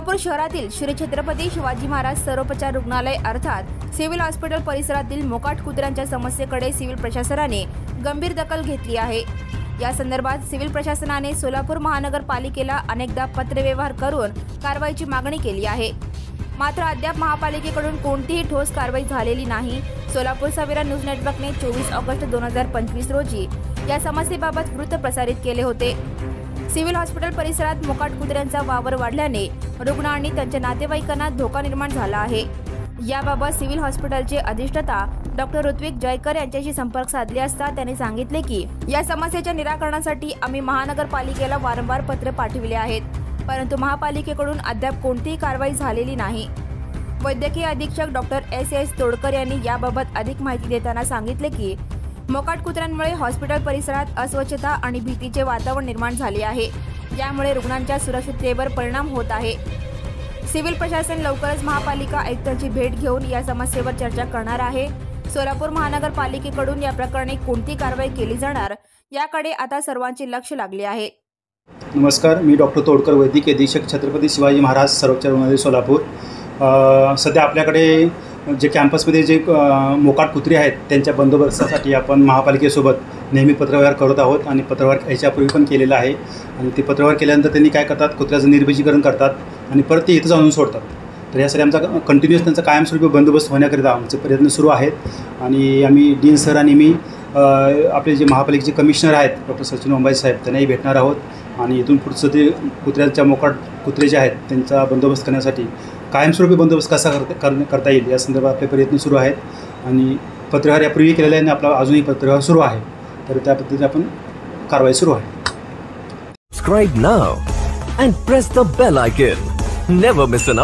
सोलापूर शहरातील श्री छत्रपती शिवाजी महाराज सर्वोपचार रुग्णालय अर्थात सिव्हिल हॉस्पिटल परिसरातील मोकाट कुत्र्यांच्या समस्येकडे सिव्हिल प्रशासनाने गंभीर दखल घेतली आहे। या संदर्भात सिव्हिल प्रशासनाने सोलापूर महानगरपालिकेला अनेकदा पत्रव्यवहार करून कारवाईची मागणी केली आहे, मात्र अद्याप महापालिकेकडून कोणतीही ठोस कारवाई झालेली नाही। सोलापूर सवेरा न्यूज नेटवर्कने 24 ऑगस्ट 2025 रोजी या समस्येबाबत वृत्त प्रसारित केले होते। सिव्हिल हॉस्पिटल परिसरात मोकाट कुत्र्यांचा वावर वाढल्याने रुग्ण आणि त्यांच्या नातेवाईकांना धोका निर्माण झाला आहे। याबाबत सिव्हिल हॉस्पिटलचे अधिष्ठाता डॉक्टर ऋत्विक जयकर यांच्याशी संपर्क साधले असता त्यांनी सांगितले की या समस्येच्या निराकरणासाठी आम्ही महानगरपालिकेला वारंवार पत्र पाठविले आहेत, परंतु महापालिकेकडून अद्याप कोणतीही कारवाई झालेली नाही। वैद्यकीय अधीक्षक डॉक्टर एस तोडकर यांनी याबाबत अधिक माहिती देताना सांगितले की मोकाट कुत्र्यांमुळे हॉस्पिटल परिसरात अस्वच्छता आणि भीतीचे वातावरण निर्माण झाले आहे। यामुळे रुग्णांच्या सुरक्षिततेवर परिणाम होत आहे। सिव्हिल प्रशासन लवकरच महापालिका आयुक्तांची भेट घेऊन या समस्येवर चर्चा करणार आहे। सोलापूर महानगरपालिकेकडून या प्रकरणी कोणती कारवाई केली जाणार याकडे आता सर्वांचे लक्ष लागले आहे। नमस्कार, मी डॉक्टर तोडकर, वैद्यकीय अधीक्षक छत्रपती शिवाजी महाराज सर्वोपचार रुग्णालय सोलापूर। सध्या आपल्याकडे जे कॅम्पसमध्ये जे मोकाट कुत्रे आहेत त्यांच्या बंदोबस्तासाठी आपण महापालिकेसोबत नेहमी पत्रव्यवहार करत आहोत आणि पत्रव्यवहार याच्यापूर्वी पण केलेला आहे। आणि ते पत्रव्यवहार केल्यानंतर त्यांनी काय करतात, कुत्र्याचं निर्बीजीकरण करतात आणि परत ते इथंच आणून सोडतात। तर यासाठी आमचा कंटिन्युअस त्यांचा कायमस्वरूपी बंदोबस्त होण्याकरिता आमचे प्रयत्न सुरू आहेत। आणि आम्ही डीन सर आणि मी आपले जे महापालिकेचे कमिशनर आहेत डॉक्टर सचिन ओंबाई साहेब त्यांनाही भेटणार आहोत आणि इथून पुढचं ते कुत्र्यांच्या मोकाट कुत्रे जे आहेत त्यांचा बंदोबस्त करण्यासाठी कायमस्वरूपी बंदोबस्त कसा करता येईल या संदर्भात आपले प्रयत्न सुरू आहेत। आणि पत्रव्यवहार यापूर्वी केलेला आहे आणि आपला अजूनही पत्रव्यवहार सुरू आहे, तर त्या पद्धतीने आपण कारवाई सुरू आहे। Subscribe now and press the bell icon. Never miss an update.